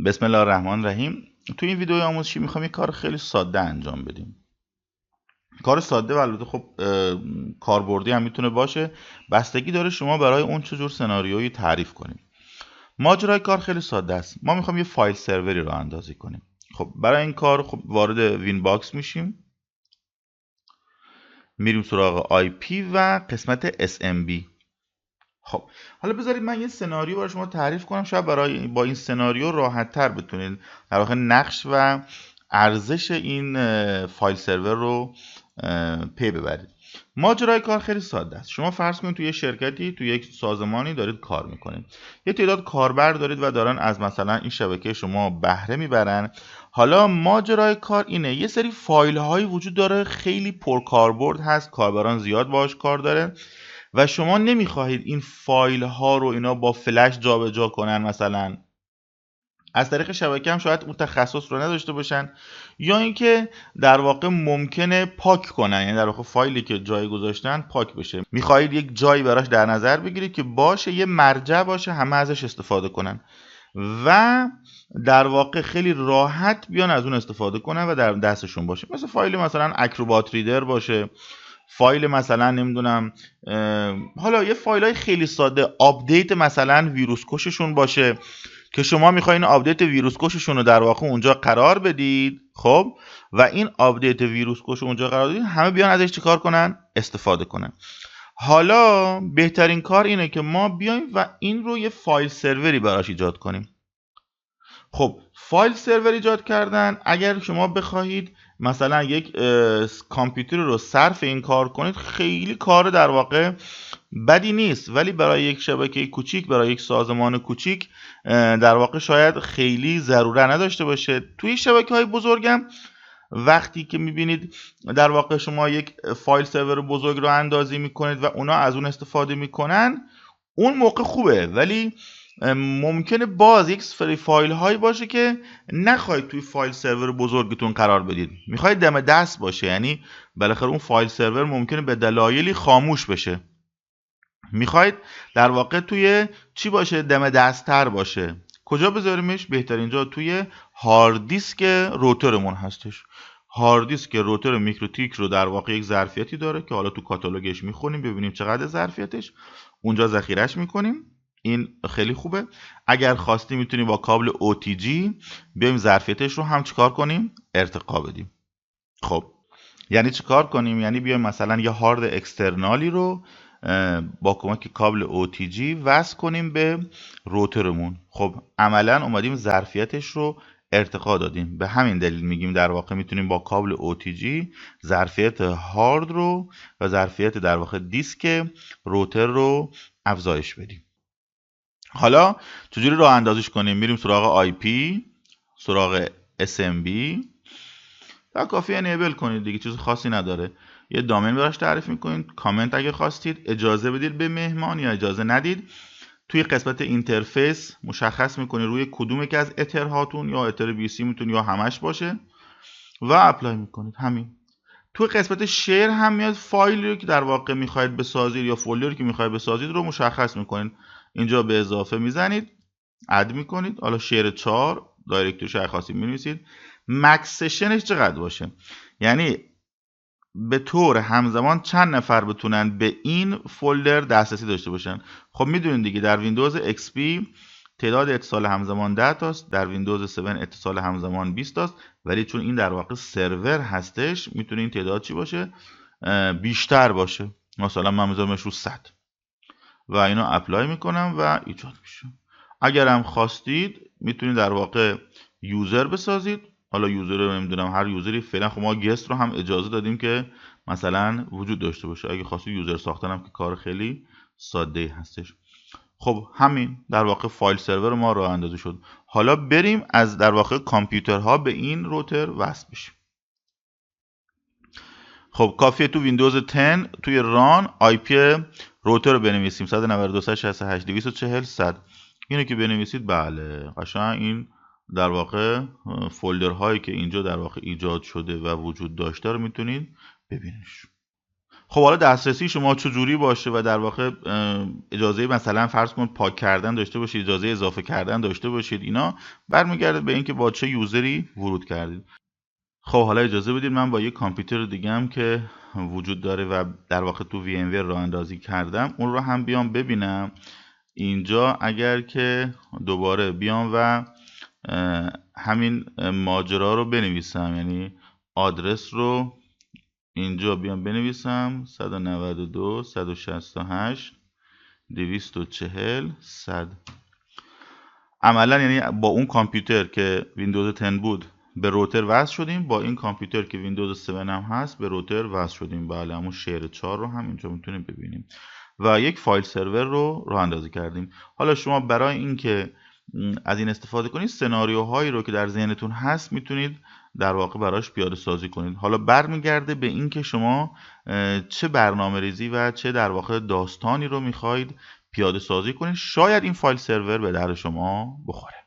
بسم الله الرحمن الرحیم. تو این ویدیو آموزشی میخوام یه کار خیلی ساده انجام بدیم. کار ساده و البته خب کاربردی هم میتونه باشه، بستگی داره شما برای اون چه جور سناریویی تعریف کنیم. ماجرای کار خیلی ساده است. ما میخوام یه فایل سروری رو اندازی کنیم. خب برای این کار خب وارد وین باکس میشیم، میریم سراغ آی پی و قسمت SMB. خب حالا بذارید من یه سناریو برای شما تعریف کنم، شاید برای با این سناریو راحت تر بتونید در واقع نقش و ارزش این فایل سرور رو پی ببرید. ماجرای کار خیلی ساده است. شما فرض کنید توی یه شرکتی، توی یک سازمانی دارید کار میکنید. یه تعداد کاربر دارید و دارن از مثلا این شبکه شما بهره میبرن. حالا ماجرای کار اینه، یه سری فایل هایی وجود داره، خیلی پرکاربرد هست، کاربران زیاد باهاش کار داره و شما نمیخواهید این فایل ها رو اینا با فلش جابجا کنن، مثلا از طریق شبکه هم شاید اون تخصص رو نداشته باشن، یا اینکه در واقع ممکنه پاک کنن، یعنی در واقع فایلی که جای گذاشتن پاک بشه. میخواهید یک جایی براش در نظر بگیرید که باشه، یه مرجع باشه، همه ازش استفاده کنن و در واقع خیلی راحت بیان از اون استفاده کنن و در دستشون باشه. مثل فایل مثلا اکروبات ریدر باشه، فایل مثلا نمیدونم حالا یه فایل های خیلی ساده، آپدیت مثلا ویروس کششون باشه که شما میخواین آپدیت ویروس کششون رو در واقع اونجا قرار بدید. خب و این آپدیت ویروس کش اونجا قرار بدید، همه بیان ازش چیکار کنن؟ استفاده کنن. حالا بهترین کار اینه که ما بیایم و این رو یه فایل سروری براش ایجاد کنیم. خب فایل سرور ایجاد کردن، اگر شما بخواهید مثلا یک کامپیوتر رو صرف این کار کنید، خیلی کار در واقع بدی نیست، ولی برای یک شبکه کوچیک، برای یک سازمان کوچیک در واقع شاید خیلی ضرورت نداشته باشه. توی شبکه های بزرگم وقتی که میبینید در واقع شما یک فایل سرور بزرگ رو اندازی میکنید و اونا از اون استفاده میکنن، اون موقع خوبه، ولی ممکنه باز یک سری فایل هایی باشه که نخواهید توی فایل سرور بزرگتون قرار بدید، میخواید دم دست باشه، یعنی بالاخره اون فایل سرور ممکنه به دلایلی خاموش بشه، میخواید در واقع توی چی باشه؟ دم دستتر باشه. کجا بذاریمش؟ بهترین جا توی هارد دیسک روترمون هستش. هارد دیسک روتر میکروتیک رو در واقع یک ظرفیتی داره که حالا تو کاتالوگش میخونیم ببینیم چقدر ظرفیتش، اونجا ذخیرهش میکنیم. این خیلی خوبه. اگر خواستی میتونیم با کابل OTG بیایم ظرفیتش رو هم چیکار کنیم؟ ارتقا بدیم. خب یعنی چیکار کنیم؟ یعنی بیایم مثلا یه هارد اکسترنالی رو با کمک کابل OTG وصل کنیم به روترمون. خب عملا اومدیم ظرفیتش رو ارتقا دادیم. به همین دلیل میگیم در واقع میتونیم با کابل OTG ظرفیت هارد رو و ظرفیت در واقع دیسک روتر رو افزایش بدیم. حالا چجوری راه اندازیش کنیم؟ میریم سراغ IP، سراغ SMB و کافی انیبل کنید دیگه، چیز خاصی نداره. یه دامین براش تعریف میکنید، کامنت اگه خواستید اجازه بدید به مهمان یا اجازه ندید. توی قسمت اینترفیس مشخص میکنید روی کدوم که از اترهاتون، یا اتر BC میتونه یا همش باشه و اپلای میکنید. همین. توی قسمت شیر هم میاد فایلی رو که در واقع میخواید بسازید یا فولدری که میخواید بسازید رو مشخص میکنید. اینجا به اضافه میزنید، اد میکنید. حالا شیر 4 دایرکتوریش اگه خواستید مینویسید. مکس سشنش چقدر باشه؟ یعنی به طور همزمان چند نفر بتونن به این فولدر دسترسی داشته باشن. خب میدونید دیگه در ویندوز XP تعداد اتصال همزمان 10 تاست، در ویندوز 7 اتصال همزمان 20 تاست، ولی چون این در واقع سرور هستش میتونه این تعداد چی باشه؟ بیشتر باشه. مثلا من میذارمش رو 100 و اینو اپلای میکنم و ایجاد میشه. اگر هم خواستید میتونید در واقع یوزر بسازید. حالا یوزر رو نمیدونم، هر یوزری فعلا. خب ما گست رو هم اجازه دادیم که مثلا وجود داشته باشه. اگه خواستید یوزر ساختن هم که کار خیلی ساده هستش. خب همین در واقع فایل سرور ما راه اندازی شد. حالا بریم از در واقع کامپیوترها به این روتر وصل بشیم. خب کافیه تو ویندوز 10 توی ران IP روتر رو بنویسیم 192.168.240.100. اینو که بنویسید بله قشنگ این در واقع فولدرهایی که اینجا در واقع ایجاد شده و وجود داشته رو میتونید ببینید. خب حالا دسترسی شما چجوری باشه و در واقع اجازه مثلا فرض کن پاک کردن داشته باشید، اجازه اضافه کردن داشته باشید، اینا برمیگرده به اینکه با چه یوزری ورود کردید. خب حالا اجازه بدید من با یه کامپیوتر دیگه هم که وجود داره و در واقع تو وی ام وی راه اندازی کردم اون رو هم بیام ببینم. اینجا اگر که دوباره بیام و همین ماجرا رو بنویسم، یعنی آدرس رو اینجا بیام بنویسم 192 168 240 100. عملا یعنی با اون کامپیوتر که ویندوز 10 بود به روتر وصل شدیم، با این کامپیوتر که ویندوز 7 هم هست به روتر وصل شدیم. بله همون شیر 4 رو هم اینجا میتونیم ببینیم و یک فایل سرور رو راه اندازی کردیم. حالا شما برای اینکه از این استفاده کنید سناریوهایی رو که در ذهنتون هست میتونید در واقع براش پیاده سازی کنید. حالا برمیگرده به اینکه شما چه برنامه ریزی و چه در واقع داستانی رو میخواید پیاده سازی کنید. شاید این فایل سرور به درد شما بخوره.